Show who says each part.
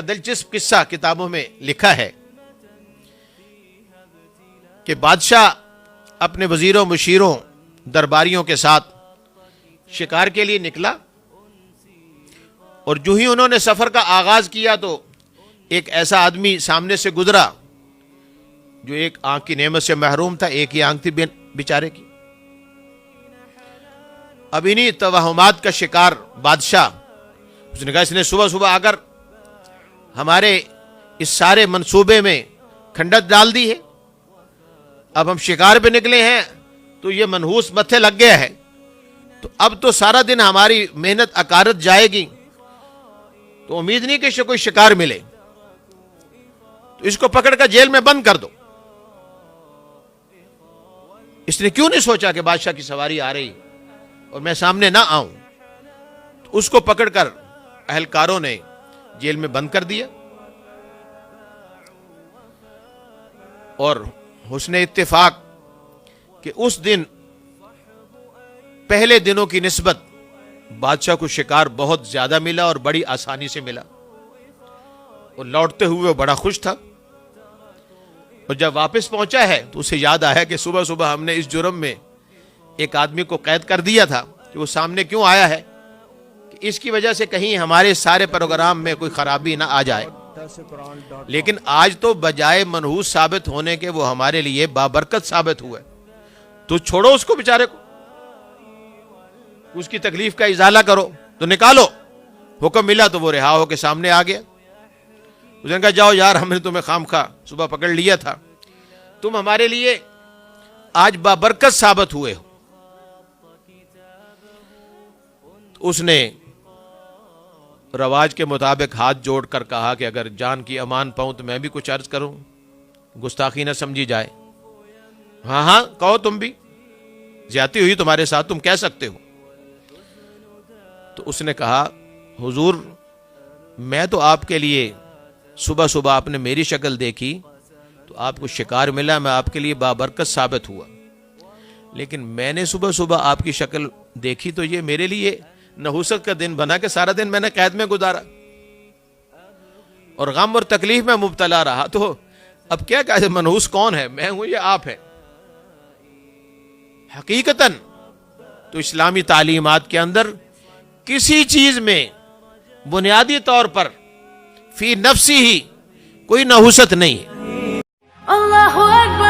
Speaker 1: دلچسپ قصہ کتابوں میں لکھا ہے کہ بادشاہ اپنے وزیروں مشیروں درباریوں کے ساتھ شکار کے لیے نکلا، اور جو ہی انہوں نے سفر کا آغاز کیا تو ایک ایسا آدمی سامنے سے گزرا جو ایک آنکھ کی نعمت سے محروم تھا، ایک ہی آنکھ تھی بیچارے کی۔ اب انہی توہمات کا شکار بادشاہ، اس نے کہا اس نے صبح صبح اگر ہمارے اس سارے منصوبے میں کھنڈت ڈال دی ہے، اب ہم شکار پہ نکلے ہیں تو یہ منحوس متھے لگ گیا ہے، تو اب تو سارا دن ہماری محنت اکارت جائے گی، تو امید نہیں کہ کوئی شکار ملے، تو اس کو پکڑ کر جیل میں بند کر دو۔ اس نے کیوں نہیں سوچا کہ بادشاہ کی سواری آ رہی اور میں سامنے نہ آؤں؟ تو اس کو پکڑ کر اہلکاروں نے جیل میں بند کر دیا، اور حسن اتفاق کہ اس دن پہلے دنوں کی نسبت بادشاہ کو شکار بہت زیادہ ملا اور بڑی آسانی سے ملا، اور لوٹتے ہوئے وہ بڑا خوش تھا۔ اور جب واپس پہنچا ہے تو اسے یاد آیا کہ صبح صبح ہم نے اس جرم میں ایک آدمی کو قید کر دیا تھا کہ وہ سامنے کیوں آیا ہے، کہ اس کی وجہ سے کہیں ہمارے سارے پروگرام میں کوئی خرابی نہ آ جائے۔ لیکن آج تو بجائے منحوس ثابت ہونے کے وہ ہمارے لیے بابرکت ثابت ہوئے، تو چھوڑو اس کو بیچارے کو، اس کی تکلیف کا ازالہ کرو، تو نکالو۔ حکم ملا تو وہ رہا ہو کے سامنے آ گیا۔ اس نے کہا جاؤ یار، ہم نے تمہیں خام خواہ صبح پکڑ لیا تھا، تم ہمارے لیے آج بابرکت ثابت ہوئے ہو۔ اس نے رواج کے مطابق ہاتھ جوڑ کر کہا کہ اگر جان کی امان پاؤں تو میں بھی کچھ عرض کروں، گستاخی نہ سمجھی جائے۔ ہاں ہاں کہو، تم بھی، زیادتی ہوئی تمہارے ساتھ، تم کہہ سکتے ہو۔ تو اس نے کہا حضور، میں تو آپ کے لیے صبح صبح آپ نے میری شکل دیکھی تو آپ کو شکار ملا، میں آپ کے لیے بابرکت ثابت ہوا، لیکن میں نے صبح صبح آپ کی شکل دیکھی تو یہ میرے لیے نحوست کا دن بنا کہ سارا دن میں نے قید میں گزارا اور غم اور تکلیف میں مبتلا رہا، تو اب کیا کہتے منحوس کون ہے، میں ہوں یا آپ ہے؟ حقیقتاً تو اسلامی تعلیمات کے اندر کسی چیز میں بنیادی طور پر فی نفسی ہی کوئی نحوست نہیں ہے۔
Speaker 2: اللہ اکبر۔